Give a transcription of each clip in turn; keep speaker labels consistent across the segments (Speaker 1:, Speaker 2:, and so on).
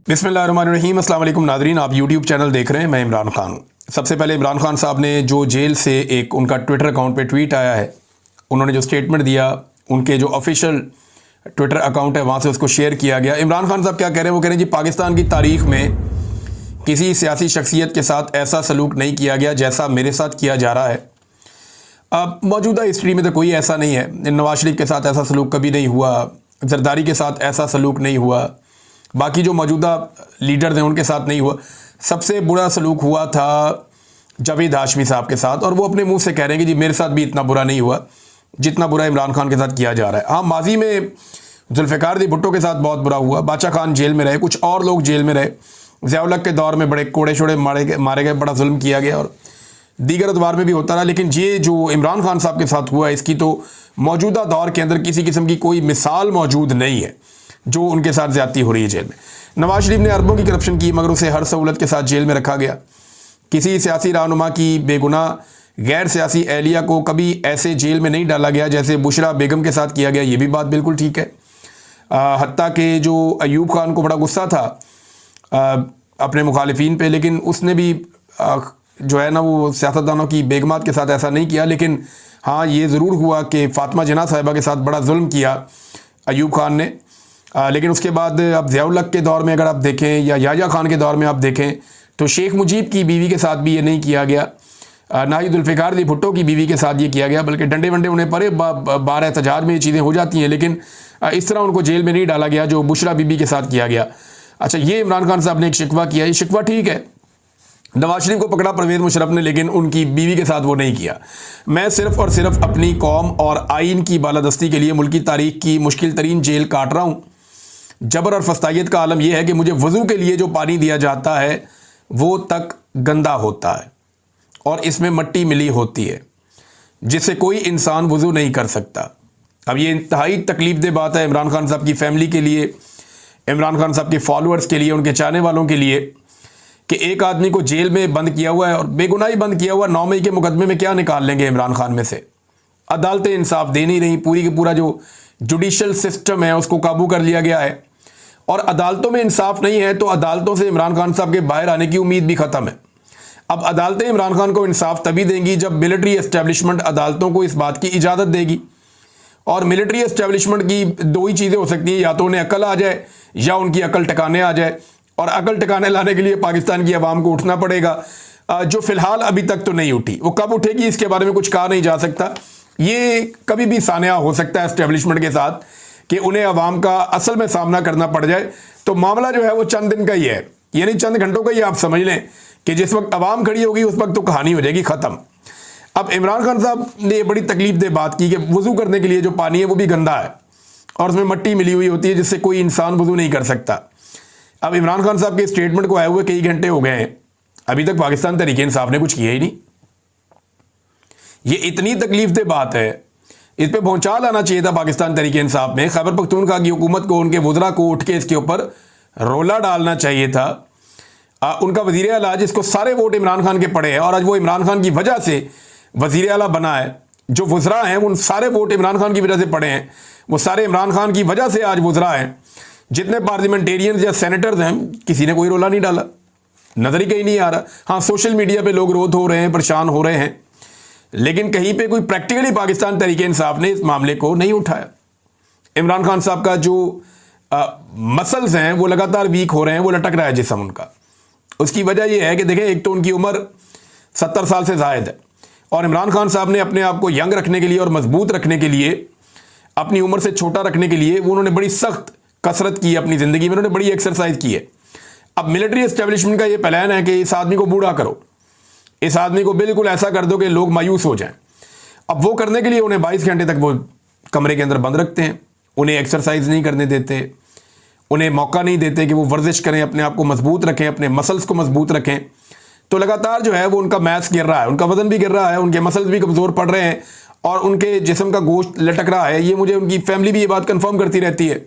Speaker 1: बिस्मिल्लाहिर्रहमानिर्रहीम। अस्सलाम वालेकुम नाज़रीन, आप यूट्यूब चैनल देख रहे हैं। मैं इमरान खान हूँ। सबसे पहले इमरान खान साहब ने जो जेल से एक उनका ट्विटर अकाउंट पे ट्वीट आया है, उन्होंने जो स्टेटमेंट दिया, उनके जो ऑफिशियल ट्विटर अकाउंट है वहाँ से उसको शेयर किया गया। इमरान खान साहब क्या कह रहे हैं? वो कह रहे हैं जी पाकिस्तान की तारीख़ में किसी सियासी शख्सियत के साथ ऐसा सलूक नहीं किया गया जैसा मेरे साथ किया जा रहा है। अब मौजूदा हिस्ट्री में तो कोई ऐसा नहीं है। नवाज शरीफ के साथ ऐसा सलूक कभी नहीं हुआ, जरदारी के साथ ऐसा सलूक नहीं हुआ, बाकी जो मौजूदा लीडर्स हैं उनके साथ नहीं हुआ। सबसे बुरा सलूक हुआ था जावेद हाशमी साहब के साथ, और वो अपने मुंह से कह रहे हैं कि जी मेरे साथ भी इतना बुरा नहीं हुआ जितना बुरा इमरान खान के साथ किया जा रहा है। हाँ, माजी में जुल्फ़िकार अली भुट्टो के साथ बहुत बुरा हुआ, बादशाह खान जेल में रहे, कुछ और लोग जेल में रहे, ज़िया-उल हक के दौर में बड़े कोड़े शोड़े मारे गए, बड़ा जुल्म किया गया, और दीगर अदवार में भी होता रहा। लेकिन ये जो इमरान खान साहब के साथ हुआ, इसकी तो मौजूदा दौर के अंदर किसी किस्म की कोई मिसाल मौजूद नहीं है जो उनके साथ ज़्यादती हो रही है जेल में। नवाज शरीफ ने अरबों की करप्शन की, मगर उसे हर सहूलत के साथ जेल में रखा गया। किसी सियासी रहनुमा की बेगुनाह गैर सियासी एहलिया को कभी ऐसे जेल में नहीं डाला गया जैसे बुशरा बेगम के साथ किया गया। ये भी बात बिल्कुल ठीक है। हत्ता के जो अयूब खान को बड़ा गुस्सा था अपने मुखालिफिन पे, लेकिन उसने भी जो है ना वो सियासतदानों की बेगमात के साथ ऐसा नहीं किया। लेकिन हाँ, ये ज़रूर हुआ कि फ़ातिमा जिन्ना साहिबा के साथ बड़ा जुल्म किया अयूब खान ने। लेकिन उसके बाद अब ज़िया-उल हक के दौर में अगर आप देखें या याह्या खान के दौर में आप देखें तो शेख मुजीब की बीवी के साथ भी ये नहीं किया गया, ना ही जुल्फ़िकार अली भुट्टो की बीवी के साथ ये किया गया, बल्कि डंडे वंडे उन्हें परे बार एहतजाज में ये चीज़ें हो जाती हैं। लेकिन इस तरह उनको जेल में नहीं डाला गया जो बुशरा बीबी के साथ किया गया। अच्छा, ये इमरान खान साहब ने एक शिकवा किया, ये शिकवा ठीक है। नवाज शरीफ को पकड़ा परवेज़ मुशर्रफ ने, लेकिन उनकी बीवी के साथ वो नहीं किया। मैं सिर्फ़ और सिर्फ अपनी कौम और आइन की बालादस्ती के लिए मुल्की तारीख की मुश्किल तरीन जेल काट रहा हूँ। जबर और फस्तायत का आलम यह है कि मुझे वज़ू के लिए जो पानी दिया जाता है वो तक गंदा होता है और इसमें मट्टी मिली होती है जिससे कोई इंसान वज़ू नहीं कर सकता। अब ये इंतहाई तकलीफ़देह बात है इमरान खान साहब की फ़ैमिली के लिए, इमरान खान साहब के फॉलोअर्स के लिए, उनके चाहने वालों के लिए, कि एक आदमी को जेल में बंद किया हुआ है और बेगुनाही बंद किया हुआ। 9 मई के मुकदमे में क्या निकाल लेंगे इमरान खान में से? अदालतें इंसाफ दे नहीं रही, पूरी का पूरा जो जुडिशल सिस्टम है उसको काबू कर लिया गया है, और अदालतों में इंसाफ नहीं है तो अदालतों से इमरान खान साहब के बाहर आने की उम्मीद भी ख़त्म है। अब अदालतें इमरान खान को इंसाफ तभी देंगी जब मिलिट्री एस्टेब्लिशमेंट अदालतों को इस बात की इजाज़त देगी, और मिलिट्री एस्टेब्लिशमें की दो ही चीज़ें हो सकती हैं, या तो उन्हें अकल आ जाए या उनकी अकल ठिकाने आ जाए, और अकल ठिकाने लाने के लिए पाकिस्तान की आवाम को उठना पड़ेगा, जो फ़िलहाल अभी तक तो नहीं उठी। वो कब उठेगी इसके बारे में कुछ कहा नहीं जा सकता। ये कभी भी सानिया हो सकता है एस्टेब्लिशमेंट के साथ कि उन्हें अवाम का असल में सामना करना पड़ जाए। तो मामला जो है वो चंद दिन का ही है, यानी चंद घंटों का ही आप समझ लें कि जिस वक्त अवाम खड़ी होगी उस वक्त तो कहानी हो जाएगी ख़त्म। अब इमरान खान साहब ने ये बड़ी तकलीफ़देह बात की कि वज़ू करने के लिए जो पानी है वो भी गंदा है और उसमें मट्टी मिली हुई होती है जिससे कोई इंसान वज़ू नहीं कर सकता। अब इमरान खान साहब के स्टेटमेंट को आए हुए कई घंटे हो गए हैं, अभी तक पाकिस्तान तहरीक-ए-इंसाफ ने कुछ किया ही नहीं। ये इतनी तकलीफ़देह बात है, इस पर भौचाल आना चाहिए था पाकिस्तान तहरीक-ए-इंसाफ में। खैबर पख्तूनख्वा की हुकूमत को, उनके वज़रा को उठ के इसके ऊपर रोला डालना चाहिए था। उनका वज़ीर आला जिसको सारे वोट इमरान खान के पड़े हैं, और आज वो इमरान खान की वजह से वज़ीर आला बना है, जो वज़रा हैं उन सारे वोट इमरान खान की वजह से पड़े हैं, वो सारे इमरान खान की वजह से आज वज़रा हैं। जितने पार्लियामेंटेरियंस या सेनेटर्स हैं, किसी ने कोई रोला नहीं डाला, नज़र ही कहीं नहीं आ रहा। हाँ, सोशल मीडिया पे लोग रोध हो रहे हैं, परेशान हो रहे हैं, लेकिन कहीं पे कोई प्रैक्टिकली पाकिस्तान तहरीक-ए-इंसाफ ने इस मामले को नहीं उठाया। इमरान खान साहब का जो मसल्स हैं वो लगातार वीक हो रहे हैं, वो लटक रहा है जिस्म उनका। उसकी वजह यह है कि देखें, एक तो उनकी उम्र 70 साल से ज़ायद है, और इमरान खान साहब ने अपने आप को यंग रखने के लिए और मजबूत रखने के लिए, अपनी उम्र से छोटा रखने के लिए, वो उन्होंने बड़ी सख्त कसरत की अपनी ज़िंदगी में, उन्होंने बड़ी एक्सरसाइज की है। अब मिलिट्री एस्टेब्लिशमेंट का ये प्लान है कि इस आदमी को बूढ़ा करो, इस आदमी को बिल्कुल ऐसा कर दो कि लोग मायूस हो जाएं। अब वो करने के लिए उन्हें 22 घंटे तक वो कमरे के अंदर बंद रखते हैं, उन्हें एक्सरसाइज नहीं करने देते, उन्हें मौका नहीं देते कि वो वर्जिश करें, अपने आप को मजबूत रखें, अपने मसल्स को मजबूत रखें। तो लगातार जो है वो उनका मैस गिर रहा है, उनका वजन भी गिर रहा है, उनके मसल्स भी कमज़ोर पड़ रहे हैं और उनके जिस्म का गोश्त लटक रहा है। ये मुझे उनकी फैमिली भी ये बात कंफर्म करती रहती है।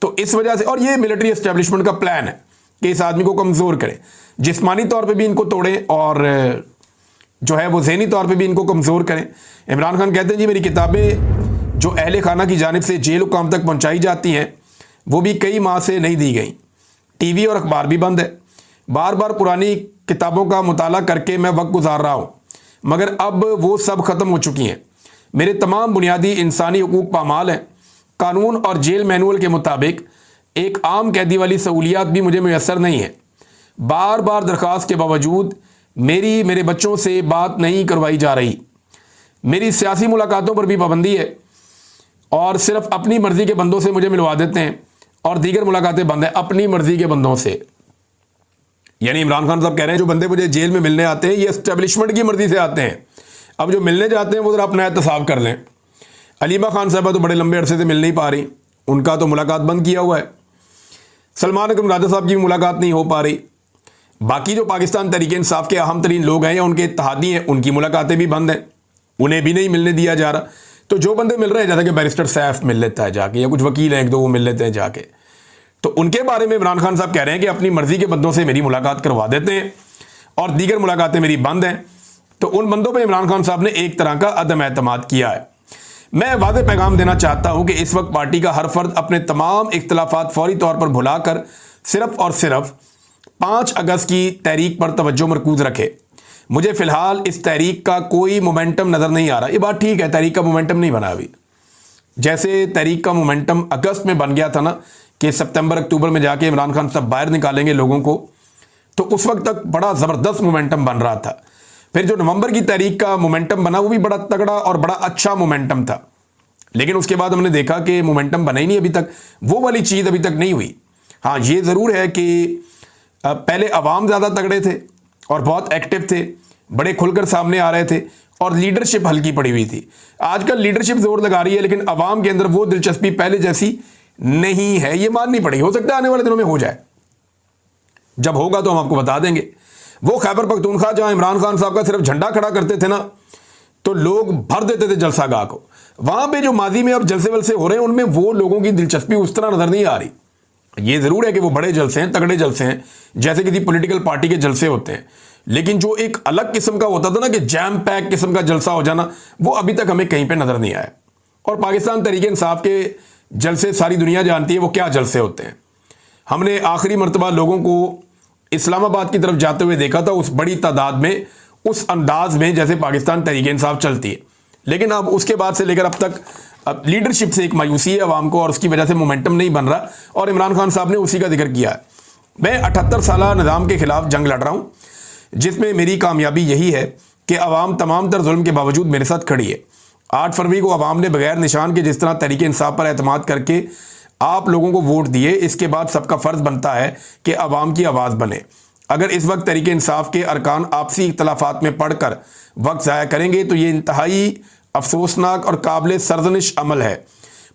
Speaker 1: तो इस वजह से, और ये मिलिट्री एस्टेब्लिशमेंट का प्लान है कि इस आदमी को कमज़ोर करें, जिस्मानी तौर पे भी इनको तोड़ें और जो है वो ज़हनी तौर पे भी इनको कमज़ोर करें। इमरान खान कहते हैं जी मेरी किताबें जो अहले खाना की जानिब से जेल हुकाम तक पहुँचाई जाती हैं वो भी कई माह से नहीं दी गई। टीवी और अखबार भी बंद है। बार बार पुरानी किताबों का मुताला करके मैं वक्त गुजार रहा हूँ, मगर अब वो सब ख़त्म हो चुकी हैं। मेरे तमाम बुनियादी इंसानी हुकूक पामाल हैं। कानून और जेल मैनुअल के मुताबिक एक आम कैदी वाली सहूलियात भी मुझे मैसर नहीं है। बार बार दरख्वास्त के बावजूद मेरे बच्चों से बात नहीं करवाई जा रही। मेरी सियासी मुलाकातों पर भी पाबंदी है और सिर्फ अपनी मर्ज़ी के बंदों से मुझे मिलवा देते हैं और दीगर मुलाकातें बंद हैं अपनी मर्ज़ी के बंदों से। यानी इमरान खान साहब कह रहे हैं जो बंदे मुझे जेल में मिलने आते हैं ये एस्टेब्लिशमेंट की मर्ज़ी से आते हैं, अब जो मिलने जाते हैं वो ज़रा अपना एहतसाब कर लें। अलीमा खान साहबा तो बड़े लंबे अरसे से मिल नहीं पा रही, उनका तो मुलाकात बंद किया हुआ है। सलमान अकरम राजा साहब की भी मुलाकात नहीं हो पा रही। बाकी जो पाकिस्तान तहरीक इंसाफ के अहम तरीन लोग हैं या उनके इत्तेहादी हैं उनकी मुलाकातें भी बंद हैं, उन्हें भी नहीं मिलने दिया जा रहा। तो जो बंदे मिल रहे हैं जैसा कि बैरिस्टर सैफ मिल लेता है जाके, या कुछ वकील हैं एक दो वो मिल लेते हैं जाके, तो उनके बारे में इमरान खान साहब कह रहे हैं कि अपनी मर्जी के बंदों से मेरी मुलाकात करवा देते हैं और दीगर मुलाकातें मेरी बंद हैं। तो उन बंदों पर इमरान खान साहब ने एक तरह का अदम एतमाद किया है। मैं वाज़ेह पैगाम देना चाहता हूं कि इस वक्त पार्टी का हर फर्द अपने तमाम इख्तलाफात फौरी तौर पर भुलाकर सिर्फ और सिर्फ 5 अगस्त की तहरीक पर तवज्जो मरकूज रखे। मुझे फ़िलहाल इस तहरीक का कोई मोमेंटम नज़र नहीं आ रहा। ये बात ठीक है, तहरीक का मोमेंटम नहीं बना अभी। जैसे तहरीक का मोमेंटम अगस्त में बन गया था ना कि सितंबर अक्टूबर में जाके इमरान खान साहब बाहर निकालेंगे लोगों को, तो उस वक्त तक बड़ा ज़बरदस्त मोमेंटम बन रहा था। फिर जो नवंबर की तहरीक का मोमेंटम बना वो भी बड़ा तगड़ा और बड़ा अच्छा मोमेंटम था, लेकिन उसके बाद हमने देखा कि मोमेंटम बना ही नहीं अभी तक, वो वाली चीज़ अभी तक नहीं हुई। हाँ, ये ज़रूर है कि पहले अवाम ज़्यादा तगड़े थे और बहुत एक्टिव थे, बड़े खुलकर सामने आ रहे थे और लीडरशिप हल्की पड़ी हुई थी। आजकल लीडरशिप जोर लगा रही है लेकिन अवाम के अंदर वो दिलचस्पी पहले जैसी नहीं है, ये माननी पड़ेगी। हो सकता है आने वाले दिनों में हो जाए, जब होगा तो हम आपको बता देंगे। वो खैबर पख्तूनख्वा जहां इमरान खान साहब का सिर्फ झंडा खड़ा करते थे ना तो लोग भर देते थे जलसा गाह को, वहां पे जो माजी में अब जलसे वलसे हो रहे हैं उनमें वो लोगों की दिलचस्पी उस तरह नजर नहीं आ रही। ये जरूर है कि वो बड़े जलसे हैं, तगड़े जलसे हैं, जैसे किसी पॉलिटिकल पार्टी के जलसे होते हैं, लेकिन जो एक अलग किस्म का होता था ना कि जैम पैक किस्म का जलसा हो जाना, वो अभी तक हमें कहीं पे नजर नहीं आया। और पाकिस्तान तहरीक इंसाफ के जलसे सारी दुनिया जानती है वो क्या जलसे होते हैं। हमने आखिरी मरतबा लोगों को इस्लामाबाद की तरफ जाते हुए देखा था, उस बड़ी तादाद में, उस अंदाज में जैसे पाकिस्तान तहरीक इंसाफ चलती है। लेकिन अब उसके बाद से लेकर अब तक लीडरशिप से एक मायूसी है अवाम को और उसकी वजह से मोमेंटम नहीं बन रहा, और इमरान खान साहब ने उसी का जिक्र किया है। मैं 78 साल निज़ाम के खिलाफ जंग लड़ रहा हूँ, जिसमें मेरी कामयाबी यही है कि अवाम तमाम तर जुल्म के बावजूद मेरे साथ खड़ी है। 8 फरवरी को अवाम ने बगैर निशान के जिस तरह तहरीक इंसाफ पर एतमाद करके आप लोगों को वोट दिए, इसके बाद सबका फ़र्ज़ बनता है कि अवाम की आवाज़ बने। अगर इस वक्त तहरीक इंसाफ के अरकान आपसी इख्तलाफात में पढ़कर वक्त ज़ाया करेंगे तो ये इंतहाई अफसोसनाक और काबिल सरजनिश अमल है।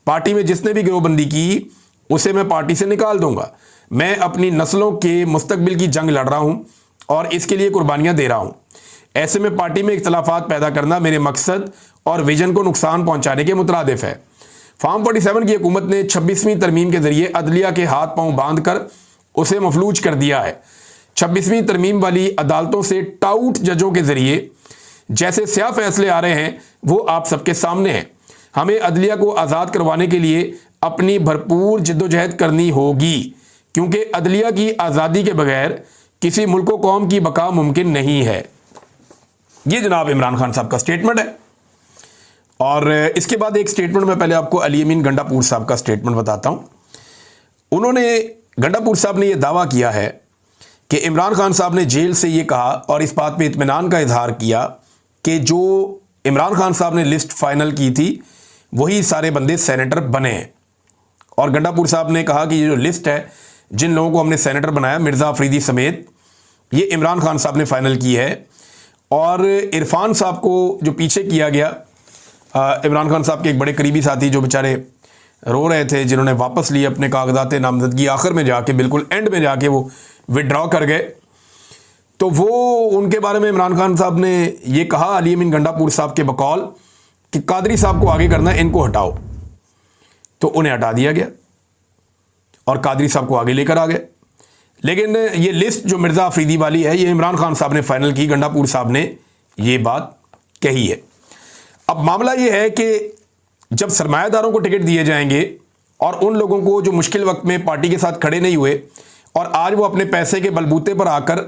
Speaker 1: पार्टी में जिसने भी गिरोहबंदी की उसे मैं पार्टी से निकाल दूंगा। मैं अपनी नस्लों के मुस्तकबिल की जंग लड़ रहा हूँ और इसके लिए कुर्बानियाँ दे रहा हूँ। ऐसे में पार्टी में इख्तलाफात पैदा करना मेरे मकसद और विजन को नुकसान पहुँचाने के मुतरादिफ है। फार्म 47 की हुकूमत ने 26वीं तरमीम के जरिए अदलिया के हाथ पांव बांध कर उसे मफलूज कर दिया है। 26वीं तरमीम वाली अदालतों से टाउट जजों के जरिए जैसे स्याह फैसले आ रहे हैं वो आप सबके सामने हैं। हमें अदलिया को आज़ाद करवाने के लिए अपनी भरपूर जिद्दोजहद करनी होगी, क्योंकि अदलिया की आज़ादी के बगैर किसी मुल्क व कौम की बका मुमकिन नहीं है। ये जनाब इमरान खान साहब का स्टेटमेंट है। और इसके बाद एक स्टेटमेंट में पहले आपको अली अमीन गंडापुर साहब का स्टेटमेंट बताता हूं। उन्होंने, गंडापुर साहब ने यह दावा किया है कि इमरान खान साहब ने जेल से ये कहा और इस बात पे इत्मीनान का इजहार किया कि जो इमरान खान साहब ने लिस्ट फाइनल की थी वही सारे बंदे सेनेटर बने हैं। और गंडापुर साहब ने कहा कि ये जो लिस्ट है जिन लोगों को हमने सेनेटर बनाया, मिर्ज़ा अफरीदी समेत, ये इमरान खान साहब ने फाइनल की है। और इरफान साहब को जो पीछे किया गया, इमरान खान साहब के एक बड़े करीबी साथी जो बेचारे रो रहे थे, जिन्होंने वापस लिए अपने कागजात नामजदगी, आखिर में जाके बिल्कुल एंड में जाके वो विड्रॉ कर गए, तो वो उनके बारे में इमरान खान साहब ने ये कहा अली अमीन गंडापुर साहब के बकौल कि कादरी साहब को आगे करना है, इनको हटाओ। तो उन्हें हटा दिया गया और कादरी साहब को आगे लेकर आ गए। लेकिन ये लिस्ट जो मिर्ज़ा अफरीदी वाली है ये इमरान खान साहब ने फाइनल की, गंडापुर साहब ने ये बात कही है। अब मामला ये है कि जब सरमायादारों को टिकट दिए जाएंगे और उन लोगों को जो मुश्किल वक्त में पार्टी के साथ खड़े नहीं हुए और आज वो अपने पैसे के बलबूते पर आकर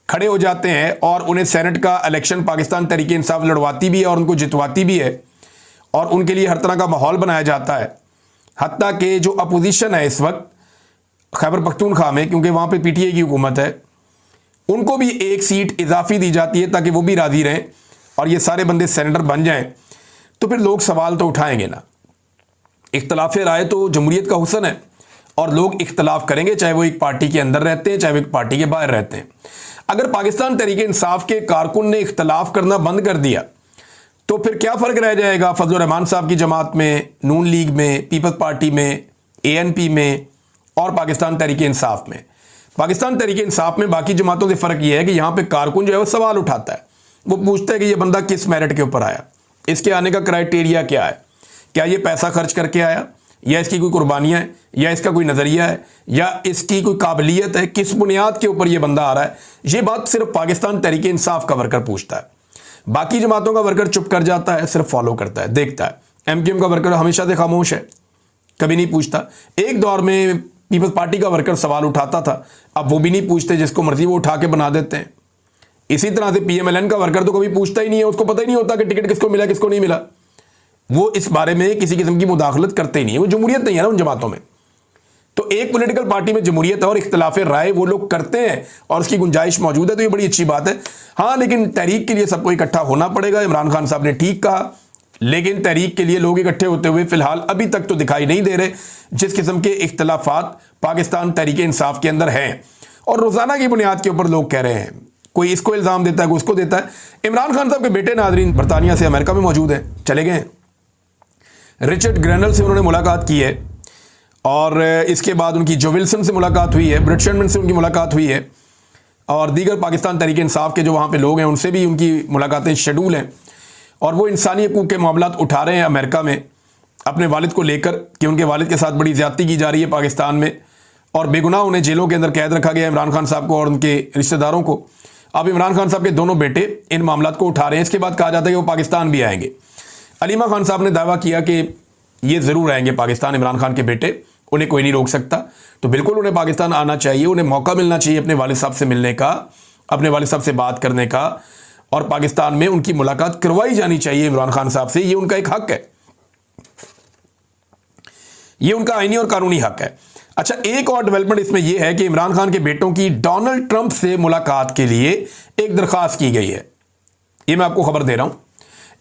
Speaker 1: खड़े हो जाते हैं और उन्हें सेनेट का इलेक्शन पाकिस्तान तहरीक इंसाफ लड़वाती भी है और उनको जितवाती भी है और उनके लिए हर तरह का माहौल बनाया जाता है। हत्ता कि जो अपोजिशन है इस वक्त खैबर पख्तूनख्वा में, क्योंकि वहाँ पे पीटीआई की हुकूमत है, उनको भी एक सीट इजाफी दी जाती है ताकि वो भी राजी रहें और ये सारे बंदे सेनेटर बन जाएं। तो फिर लोग सवाल तो उठाएंगे ना। इख्तलाफ राय तो जमहूरियत का हुस्न है और लोग इख्तलाफ करेंगे, चाहे वो एक पार्टी के अंदर रहते हैं चाहे वो एक पार्टी के बाहर रहते हैं। अगर पाकिस्तान तहरीक इंसाफ के कारकुन ने इख्तलाफ करना बंद कर दिया तो फिर क्या फ़र्क रह जाएगा फजलुर रहमान साहब की जमात में, नून लीग में, पीपल्स पार्टी में, एएनपी में और पाकिस्तान तहरीक इंसाफ में। पाकिस्तान तहरीक इंसाफ में बाकी जमातों से फ़र्क यह है कि यहाँ पे कारकुन जो है वो सवाल उठाता है, वो पूछता है कि ये बंदा किस मेरिट के ऊपर आया, इसके आने का क्राइटेरिया क्या है, क्या ये पैसा खर्च करके आया या इसकी कोई कुर्बानियाँ है या इसका कोई नज़रिया है या इसकी कोई काबिलियत है, किस बुनियाद के ऊपर ये बंदा आ रहा है। ये बात सिर्फ पाकिस्तान तहरीक इंसाफ का वर्कर पूछता है। बाकी जमातों का वर्कर चुप कर जाता है, सिर्फ फॉलो करता है, देखता है। एमक्यूएम का वर्कर हमेशा से खामोश है, कभी नहीं पूछता। एक दौर में पीपल्स पार्टी का वर्कर सवाल उठाता था, अब वो भी नहीं पूछते, जिसको मर्जी वो उठा के बना देते हैं। इसी तरह से पीएमएलएन का वर्कर तो कभी पूछता ही नहीं है, उसको पता ही नहीं होता कि टिकट किसको मिला किसको नहीं मिला। वो इस बारे में किसी किस्म की मुदाखलत करते ही नहीं है, वो जमहूरियत नहीं है ना उन जमातों में। तो एक पॉलिटिकल पार्टी में जमहूरियत और इख्तलाफ राय वो लोग करते हैं और उसकी गुंजाइश मौजूद है, तो ये बड़ी अच्छी बात है। हाँ, लेकिन तहरीक के लिए सबको इकट्ठा होना पड़ेगा। इमरान खान साहब ने ठीक कहा, लेकिन तहरीक के लिए लोग इकट्ठे होते हुए फिलहाल अभी तक तो दिखाई नहीं दे रहे, जिस किस्म के इख्तलाफात पाकिस्तान तहरीक इंसाफ के अंदर हैं। और रोजाना की बुनियाद के ऊपर लोग कह रहे हैं, कोई इसको इल्ज़ाम देता है, कोई उसको देता है। इमरान खान साहब के बेटे नाजरीन बरतानिया से अमेरिका में मौजूद हैं, चले गए हैं। रिचर्ड ग्रेनल से उन्होंने मुलाकात की है और इसके बाद उनकी जो विल्सन से मुलाकात हुई है, ब्रिट शेरमैन से उनकी मुलाकात हुई है और दीगर पाकिस्तान तहरीक इंसाफ के जो वहाँ पे लोग हैं उनसे भी उनकी मुलाकातें शेड्यूल हैं। और वो इंसानी हकूक़ के मामलात उठा रहे हैं अमेरिका में अपने वालिद को लेकर कि उनके वालिद के साथ बड़ी ज़्यादती की जा रही है पाकिस्तान में और बेगुनाह उन्हें जेलों के अंदर कैद रखा गया इमरान खान साहब को और उनके रिश्तेदारों को। अब इमरान खान साहब के दोनों बेटे इन मामलात को उठा रहे हैं। इसके बाद कहा जाता है कि वो पाकिस्तान भी आएंगे। अलीमा खान साहब ने दावा किया कि ये ज़रूर आएंगे पाकिस्तान, इमरान खान के बेटे, उन्हें कोई नहीं रोक सकता। तो बिल्कुल उन्हें पाकिस्तान आना चाहिए, उन्हें मौका मिलना चाहिए अपने वालिद साहब से मिलने का, अपने वालिद साहब से बात करने का और पाकिस्तान में उनकी मुलाकात करवाई जानी चाहिए इमरान खान साहब से। ये उनका एक हक है, ये उनका आईनी और कानूनी हक है। अच्छा, एक और डेवलपमेंट इसमें यह है कि इमरान खान के बेटों की डोनाल्ड ट्रंप से मुलाकात के लिए एक दरख्वास्त की गई है। ये मैं आपको खबर दे रहा हूं।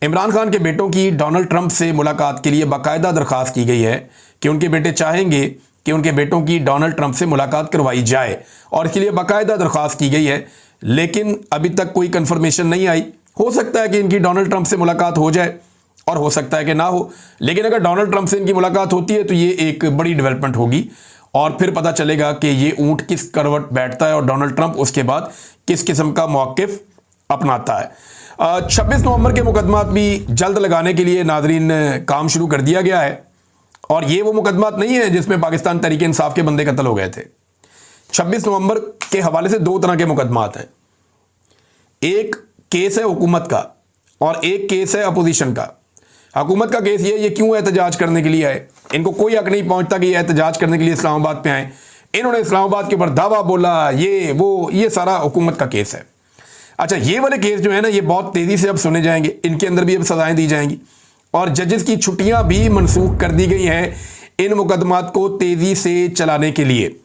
Speaker 1: इमरान खान के बेटों की डोनाल्ड ट्रंप से मुलाकात के लिए बाकायदा दरख्वास्त की गई है कि उनके बेटे चाहेंगे कि उनके बेटों की डोनाल्ड ट्रंप से मुलाकात करवाई जाए और इसके लिए बाकायदा दरख्वास्त की गई है। लेकिन अभी तक कोई कंफर्मेशन नहीं आई। हो सकता है कि इनकी डोनाल्ड ट्रंप से मुलाकात हो जाए और हो सकता है कि ना हो, लेकिन अगर डोनाल्ड ट्रंप से इनकी मुलाकात होती है तो ये एक बड़ी डेवलपमेंट होगी और फिर पता चलेगा कि ये ऊंट किस करवट बैठता है और डोनाल्ड ट्रंप उसके बाद किस किस्म का मौक़िफ़ अपनाता है। 26 नवंबर के मुकदमात भी जल्द लगाने के लिए नाजरीन काम शुरू कर दिया गया है और ये वो मुकदमात नहीं है जिसमें पाकिस्तान तहरीक इंसाफ के बंदे कत्ल हो गए थे। 26 नवंबर के हवाले से दो तरह के मुकदमात हैं। एक केस है हुकूमत का और एक केस है अपोजिशन का। हुकूमत का केस ये क्यों एहतजाज करने के लिए आए, इनको कोई हक नहीं पहुंचता कि ये एहतजाज करने के लिए इस्लामाबाद पे आए। इन्होंने इस्लामाबाद के ऊपर दावा बोला, ये वो, ये सारा हुकूमत का केस है। अच्छा, ये वाले केस जो है ना, ये बहुत तेज़ी से अब सुने जाएंगे, इनके अंदर भी अब सजाएं दी जाएंगी और जजेस की छुट्टियां भी मनसूख कर दी गई हैं इन मुकदमात को तेज़ी से चलाने के लिए।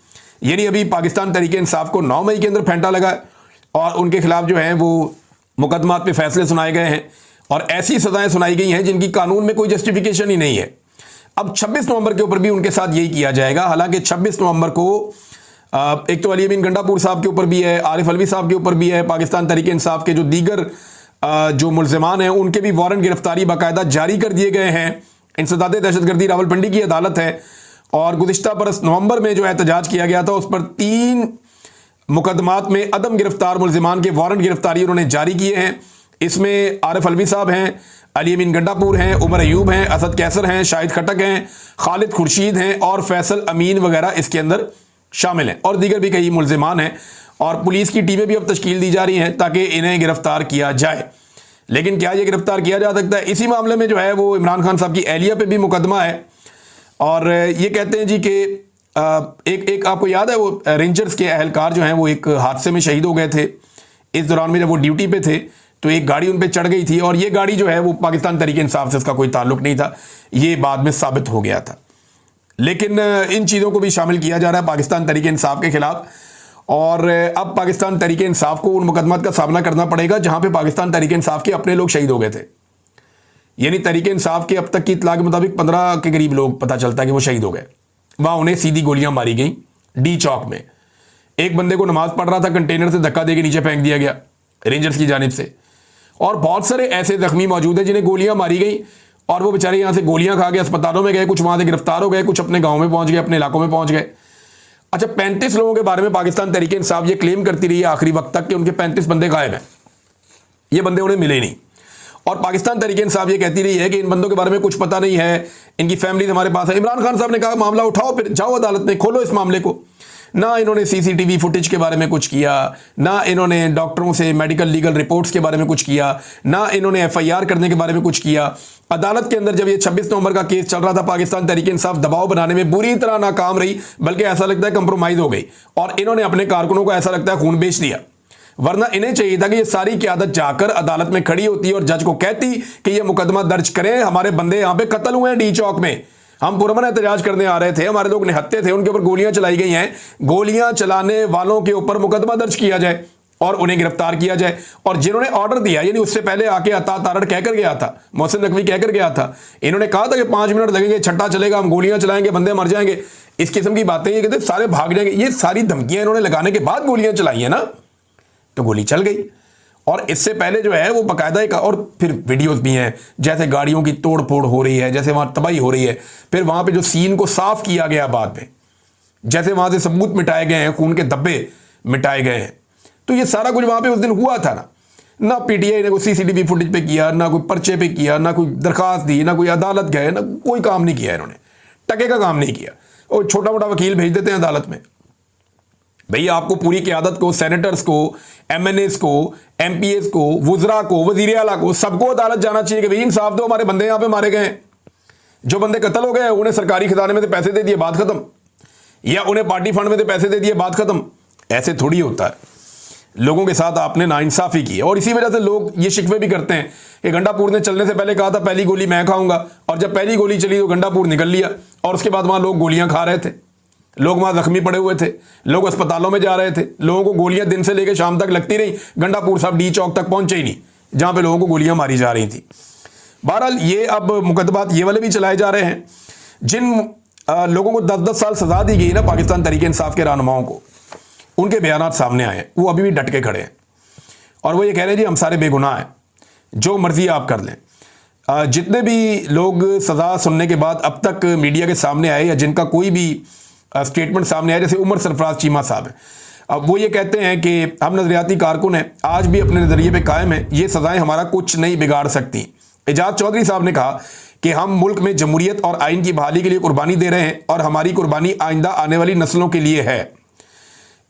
Speaker 1: यानी अभी पाकिस्तान तहरीक इंसाफ को 9 मई के अंदर फेंटा लगा और उनके खिलाफ जो है वो मुकदमात पे फैसले सुनाए गए हैं और ऐसी सजाएं सुनाई गई हैं जिनकी कानून में कोई जस्टिफिकेशन ही नहीं है। अब 26 नवंबर के ऊपर भी उनके साथ यही किया जाएगा। हालांकि 26 नवंबर को एक तो अली अमीन गंडापुर साहब के ऊपर भी है, आरिफ अलवी साहब के ऊपर भी है, पाकिस्तान तहरीक इंसाफ के जो दीगर जो मुल्ज़िमान हैं उनके भी वारंट गिरफ्तारी बाकायदा जारी कर दिए गए हैं। इंसदाद दहशतगर्दी रावलपिंडी की अदालत है और गुज़िश्ता बरस नवंबर में जो एहतजाज किया गया था उस पर 3 मुकदमात में अदम गिरफ्तार मुल्ज़िमान के वारंट गिरफ्तारी उन्होंने जारी किए हैं। इसमें आरिफ अलवी साहब हैं, अली अमीन गंडापुर हैं, उमर अयूब हैं, असद कैसर हैं, शाहिद खटक हैं, खालिद खुर्शीद हैं और फैसल अमीन वगैरह इसके अंदर शामिल हैं और दीगर भी कई मुल्ज़िमान हैं और पुलिस की टीमें भी अब तश्कील दी जा रही हैं ताकि इन्हें गिरफ्तार किया जाए। लेकिन क्या ये गिरफ्तार किया जा सकता है? इसी मामले में जो है वो इमरान खान साहब की एहलिया पे भी मुकदमा है और ये कहते हैं जी कि एक आपको याद है वो रेंजर्स के अहलकार जो हैं वो एक हादसे में शहीद हो गए थे। इस दौरान में जब वो ड्यूटी पे थे तो एक गाड़ी उन पे चढ़ गई थी और ये गाड़ी जो है वो पाकिस्तान तहरीक इंसाफ से इसका कोई ताल्लुक नहीं था, ये बाद में साबित हो गया था। लेकिन इन चीज़ों को भी शामिल किया जा रहा है पाकिस्तान तहरीक इंसाफ के खिलाफ, और अब पाकिस्तान तहरीक इंसाफ को उन मुकदमात का सामना करना पड़ेगा जहां पे पाकिस्तान तहरीक इंसाफ के अपने लोग शहीद हो गए थे। यानी तहरीक इंसाफ के अब तक की इत्तला के मुताबिक 15 के करीब लोग पता चलता है कि वो शहीद हो गए। वहां उन्हें सीधी गोलियां मारी गई डी चौक में। एक बंदे को नमाज पढ़ रहा था, कंटेनर से धक्का देके नीचे फेंक दिया गया रेंजर्स की जानिब से। और बहुत सारे ऐसे जख्मी मौजूद हैं जिन्हें गोलियां मारी गई और वो बेचारे यहां से गोलियां खा के अस्पतालों में गए, कुछ वहां से गिरफ्तार हो गए, कुछ अपने गांव में पहुंच गए, अपने इलाकों में पहुंच गए। अच्छा, 35 लोगों के बारे में पाकिस्तान तहरीक इंसाफ ये क्लेम करती रही है आखिरी वक्त तक कि उनके 35 बंदे गायब हैं, ये बंदे उन्हें मिले नहीं। और पाकिस्तान तहरीक इंसाफ ये कहती रही है कि इन बंदों के बारे में कुछ पता नहीं है, इनकी फैमिली हमारे पास है। इमरान खान साहब ने कहा मामला उठाओ, फिर जाओ अदालत में, खोलो इस मामले को। ना इन्होंने सीसीटीवी फुटेज के बारे में कुछ किया, ना इन्होंने डॉक्टरों से मेडिकल लीगल रिपोर्ट्स के बारे में कुछ किया, ना इन्होंने एफआईआर करने के बारे में कुछ किया। अदालत के अंदर जब ये 26 नवंबर का केस चल रहा था, पाकिस्तान तहरीक इंसाफ दबाव बनाने में बुरी तरह नाकाम रही, बल्कि ऐसा लगता है कंप्रोमाइज हो गई और इन्होंने अपने कारकुनों को ऐसा लगता है खून बेच दिया। वरना इन्हें चाहिए था कि ये सारी क़यादत जाकर अदालत में खड़ी होती और जज को कहती कि ये मुकदमा दर्ज करें, हमारे बंदे यहां पे कत्ल हुए हैं डी चौक में, हम पुरअमन एहतजाज करने आ रहे थे, हमारे लोग निहत्थे थे, उनके ऊपर गोलियां चलाई गई हैं, गोलियां चलाने वालों के ऊपर मुकदमा दर्ज किया जाए और उन्हें गिरफ्तार किया जाए। और जिन्होंने ऑर्डर दिया, यानी उससे पहले आके अता तारड़ कहकर गया था, मोहसिन नकवी कहकर गया था, इन्होंने कहा था कि 5 मिनट लगेंगे, छट्टा चलेगा, हम गोलियां चलाएंगे, बंदे मर जाएंगे, इस किस्म की बातें, ये कहते सारे भाग जाएंगे। ये सारी धमकियां इन्होंने लगाने के बाद गोलियां चलाई है ना, तो गोली चल गई। और इससे पहले जो है वो बाकायदा एक, और फिर वीडियोस भी हैं जैसे गाड़ियों की तोड़ फोड़ हो रही है, जैसे वहां तबाही हो रही है, फिर वहां पे जो सीन को साफ किया गया बाद में, जैसे वहां से सबूत मिटाए गए हैं, खून के धब्बे मिटाए गए हैं। तो ये सारा कुछ वहां पे उस दिन हुआ था ना पीटीआई ने कोई सीसीटीवी फुटेज पे किया, ना कोई पर्चे पे किया, ना कोई दरखास्त दी, ना कोई अदालत गए, ना कोई काम नहीं किया इन्होंने, टके का काम नहीं किया। और छोटा मोटा वकील भेज देते हैं अदालत में। भैया आपको पूरी क़यादत को, सेनेटर्स को, एमएनएस को, एमपीएस को, वुज़रा को, वज़ीर आला को, सबको अदालत जाना चाहिए कि भाई इंसाफ दो, हमारे बंदे यहां पे मारे गए हैं। जो बंदे कत्ल हो गए उन्हें सरकारी खजाने में से पैसे दे दिए, बात खत्म, या उन्हें पार्टी फंड में से पैसे दे दिए, बात खत्म। ऐसे थोड़ी होता है। लोगों के साथ आपने नाइंसाफी की और इसी वजह से लोग ये शिकवे भी करते हैं कि गंडापुर ने चलने से पहले कहा था पहली गोली मैं खाऊंगा, और जब पहली गोली चली तो गंडापुर निकल लिया और उसके बाद वहां लोग गोलियां खा रहे थे, लोग वहां जख्मी पड़े हुए थे, लोग अस्पतालों में जा रहे थे, लोगों को गोलियां दिन से लेकर शाम तक लगती रही, गंडापुर साहब डी चौक तक पहुंचे ही नहीं जहां पे लोगों को गोलियां मारी जा रही थी। बहरहाल ये अब मुकदमात ये वाले भी चलाए जा रहे हैं। जिन लोगों को 10-10 साल सजा दी गई ना पाकिस्तान तहरीक इंसाफ के रहनुमाओं को, उनके बयानात सामने आए, वो अभी भी डट के खड़े हैं और वो ये कह रहे हैं जी हम सारे बेगुनाह हैं, जो मर्जी आप कर लें। जितने भी लोग सज़ा सुनने के बाद अब तक मीडिया के सामने आए या जिनका कोई भी स्टेटमेंट सामने आया, जैसे उमर सरफराज चीमा साहब हैं, अब वो ये कहते हैं कि हम नजरियाती कारकुन हैं, आज भी अपने नज़रिए पे कायम हैं, ये सज़ाएं हमारा कुछ नहीं बिगाड़ सकती। एजाज चौधरी साहब ने कहा कि हम मुल्क में जमहूरियत और आइन की बहाली के लिए कुर्बानी दे रहे हैं और हमारी कुर्बानी आइंदा आने वाली नस्लों के लिए है।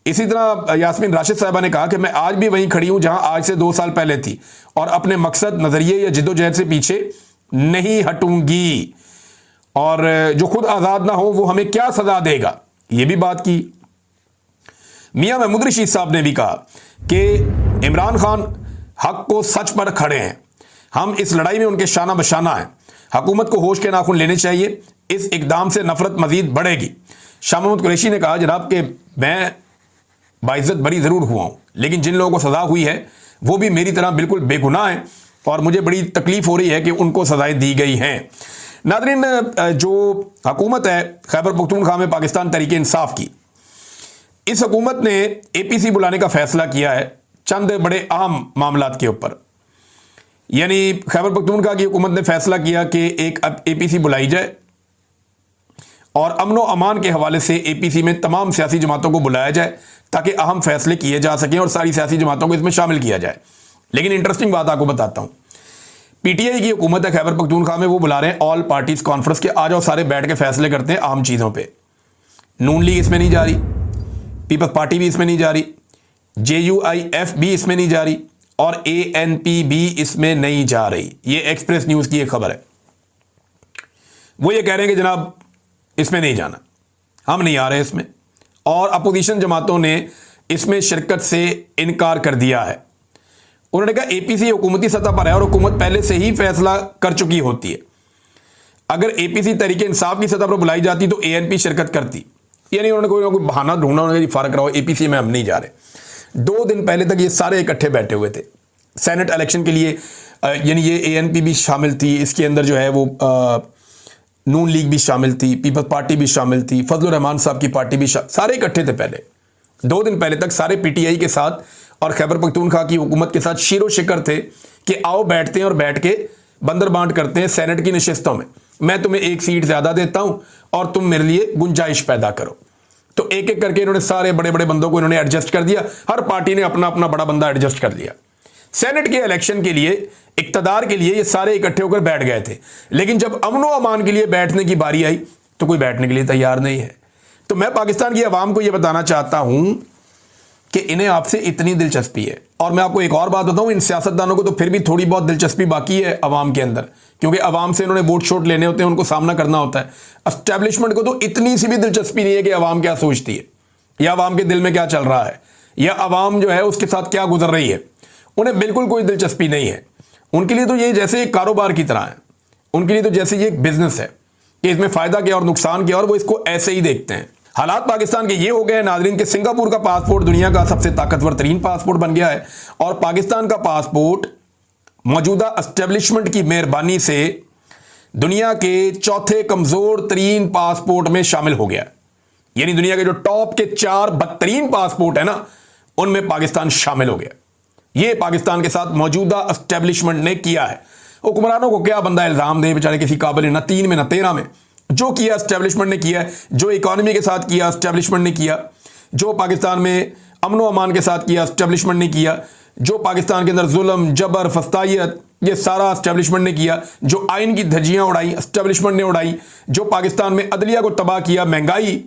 Speaker 1: इसी तरह यास्मीन राशिद साहबा ने कहा कि मैं आज भी वहीं खड़ी हूं जहां आज से 2 साल पहले थी और अपने मकसद, नजरिए या जिद्दोजहद से पीछे नहीं हटूंगी, और जो खुद आजाद ना हो वो हमें क्या सजा देगा, ये भी बात की। मियां महमूद रशीद साहब ने भी कहा कि इमरान खान हक को सच पर खड़े हैं, हम इस लड़ाई में उनके शाना बशाना हैं, हुकूमत को होश के नाखून लेने चाहिए, इस इकदाम से नफरत मजीद बढ़ेगी। शाह महमूद कुरैशी ने कहा जनाब कि मैं बाइज्जत बरी ज़रूर हुआ हूँ, लेकिन जिन लोगों को सज़ा हुई है वो भी मेरी तरह बिल्कुल बेगुनाह हैं और मुझे बड़ी तकलीफ़ हो रही है कि उनको सज़ाएं दी गई हैं। नादरीन, जो हुकूमत है खैबर पख्तूनख्वा में पाकिस्तान तहरीक इंसाफ की, इस हुकूमत ने APC बुलाने का फैसला किया है चंद बड़े अहम मामलात के ऊपर। यानी खैबर पख्तूनख्वा की हुकूमत ने फैसला किया कि एक अब APC बुलाई जाए और अमन व अमान के हवाले से APC में तमाम सियासी जमातों को बुलाया जाए ताकि अहम फैसले किए जा सकें और सारी सियासी जमातों को इसमें शामिल किया जाए। लेकिन इंटरेस्टिंग बात आपको बताता हूं, PTI की हुकूमत है खैबर पख्तूनख्वा में, वो बुला रहे हैं ऑल पार्टीज कॉन्फ्रेंस के, आ जाओ सारे बैठ के फैसले करते हैं अहम चीज़ों पे। नून लीग इसमें नहीं जा रही, पीपल्स पार्टी भी इसमें नहीं जा रही, JUIF भी इसमें नहीं जा रही और ANP भी इसमें नहीं जा रही। ये एक्सप्रेस न्यूज़ की एक खबर है। वो ये कह रहे हैं कि जनाब इसमें नहीं जाना, हम नहीं आ रहे इसमें, और अपोजिशन जमातों ने इसमें शिरकत से इनकार कर दिया है। उन्होंने कहा एपीसी हुकूमती सतह पर है और हुकूमत पहले से ही फैसला कर चुकी होती है। अगर एपीसी तरीके इंसाफ की सतह पर बुलाई जाती तो एएनपी शिरकत करती। यानी उन्होंने कोई ना कोई बहाना ढूंढा, उन्होंने फर्क रहा, एपीसी में हम नहीं जा रहे। 2 दिन पहले तक ये सारे इकट्ठे बैठे हुए थे सेनेट इलेक्शन के लिए, यानी ये एएनपी भी शामिल थी, इसके अंदर जो है वो नून लीग भी शामिल थी, पीपल्स पार्टी भी शामिल थी, फजलुर रहमान साहब की पार्टी भी सारे इकट्ठे थे पहले। 2 दिन पहले तक सारे पीटीआई के साथ और खैबर पख्तूनख्वा की हुकूमत के साथ शीरो शिकर थे कि आओ बैठते हैं और बैठ के बंदर बांट करते हैं सेनेट की नशिस्तों में, मैं तुम्हें 1 सीट ज्यादा देता हूं और तुम मेरे लिए गुंजाइश पैदा करो। तो एक एक करके इन्होंने सारे बड़े बड़े बंदों को इन्होंने एडजस्ट कर दिया, हर पार्टी ने अपना अपना बड़ा बंदा एडजस्ट कर लिया। सेनेट के इलेक्शन के लिए, इक्तदार के लिए ये सारे इकट्ठे होकर बैठ गए थे, लेकिन जब अमन व अमान के लिए बैठने की बारी आई तो कोई बैठने के लिए तैयार नहीं है। तो मैं पाकिस्तान की आवाम को यह बताना चाहता हूं कि इन्हें आपसे इतनी दिलचस्पी है। और मैं आपको एक और बात बताऊं, इन सियासतदानों को तो फिर भी थोड़ी बहुत दिलचस्पी बाकी है अवाम के अंदर, क्योंकि अवाम से इन्होंने वोट शोट लेने होते हैं, उनको सामना करना होता है। एस्टेब्लिशमेंट को तो इतनी सी भी दिलचस्पी नहीं है कि अवाम क्या सोचती है, या अवाम के दिल में क्या चल रहा है, या अवाम जो है उसके साथ क्या गुजर रही है, उन्हें बिल्कुल कोई दिलचस्पी नहीं है। उनके लिए तो ये जैसे एक कारोबार की तरह है, उनके लिए तो जैसे ये एक बिजनेस है कि इसमें फायदा क्या और नुकसान क्या, और वो इसको ऐसे ही देखते हैं। हालात पाकिस्तान के ये हो गए नाजरीन के सिंगापुर का पासपोर्ट दुनिया का सबसे ताकतवर तरीन पासपोर्ट बन गया है, और पाकिस्तान का पासपोर्ट मौजूदा एस्टेब्लिशमेंट की मेहरबानी से दुनिया के चौथे कमजोर तरीन पासपोर्ट में शामिल हो गया। यानी दुनिया के जो टॉप के 4 बदतरीन पासपोर्ट है ना, उनमें पाकिस्तान शामिल हो गया। ये पाकिस्तान के साथ मौजूदा एस्टेब्लिशमेंट ने किया है। हुक्मरानों को क्या बंदा इल्जाम दे, बेचारे किसी काबिल ना 3 में ना 13 में। जो किया एस्टेब्लिशमेंट ने किया है, जो इकोनॉमी के साथ किया एस्टेब्लिशमेंट ने किया, जो पाकिस्तान में अमन व अमान के साथ किया एस्टेब्लिशमेंट ने किया, जो पाकिस्तान के अंदर जुल्म जबर फस्तायत ये सारा एस्टेब्लिशमेंट ने किया, जो आइन की धज्जियां उड़ाई एस्टेब्लिशमेंट ने उड़ाई, जो पाकिस्तान में अदलिया को तबाह किया, महंगाई,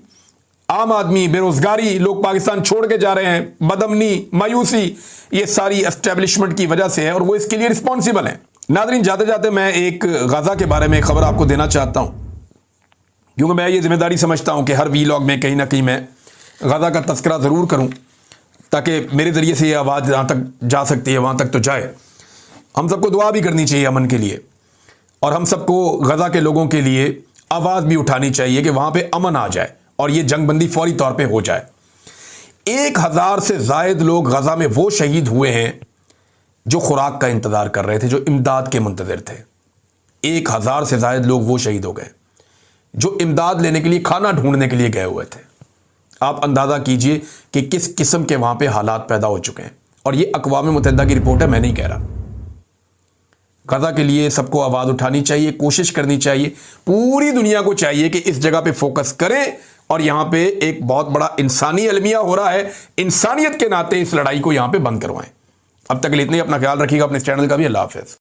Speaker 1: आम आदमी, बेरोजगारी, लोग पाकिस्तान छोड़ के जा रहे हैं, बदअमनी, मायूसी, ये सारी एस्टेब्लिशमेंट की वजह से है और वो इसके लिए रिस्पॉन्सिबल है। नाज़रीन, जाते जाते मैं एक गाजा के बारे में खबर आपको देना चाहता हूं, क्योंकि मैं ये जिम्मेदारी समझता हूं कि हर वीलॉग में कहीं ना कहीं मैं गाजा का तस्करा ज़रूर करूं, ताकि मेरे ज़रिए से ये आवाज़ जहाँ तक जा सकती है वहाँ तक तो जाए। हम सबको दुआ भी करनी चाहिए अमन के लिए, और हम सबको गाजा के लोगों के लिए आवाज़ भी उठानी चाहिए कि वहाँ पर अमन आ जाए और ये जंगबंदी फौरी तौर पे हो जाए। 1000 से ज़ायद लोग गजा में वो शहीद हुए हैं जो खुराक का इंतज़ार कर रहे थे, जो इमदाद के मुंतज़िर थे। 1000 से ज़ायद लोग वो शहीद हो गए जो इमदाद लेने के लिए, खाना ढूंढने के लिए गए हुए थे। आप अंदाज़ा कीजिए कि किस किस्म के वहाँ पे हालात पैदा हो चुके हैं, और ये अक़वाम मुत्तहिदा की रिपोर्ट है, मैं नहीं कह रहा। गजा के लिए सबको आवाज़ उठानी चाहिए, कोशिश करनी चाहिए, पूरी दुनिया को चाहिए कि इस जगह पे फोकस करें, और यहां पे एक बहुत बड़ा इंसानी अलमिया हो रहा है, इंसानियत के नाते इस लड़ाई को यहां पे बंद करवाएं। अब तक के लिए इतने, अपना ख्याल रखिएगा, अपने चैनल का भी। अल्लाह हाफ़िज़।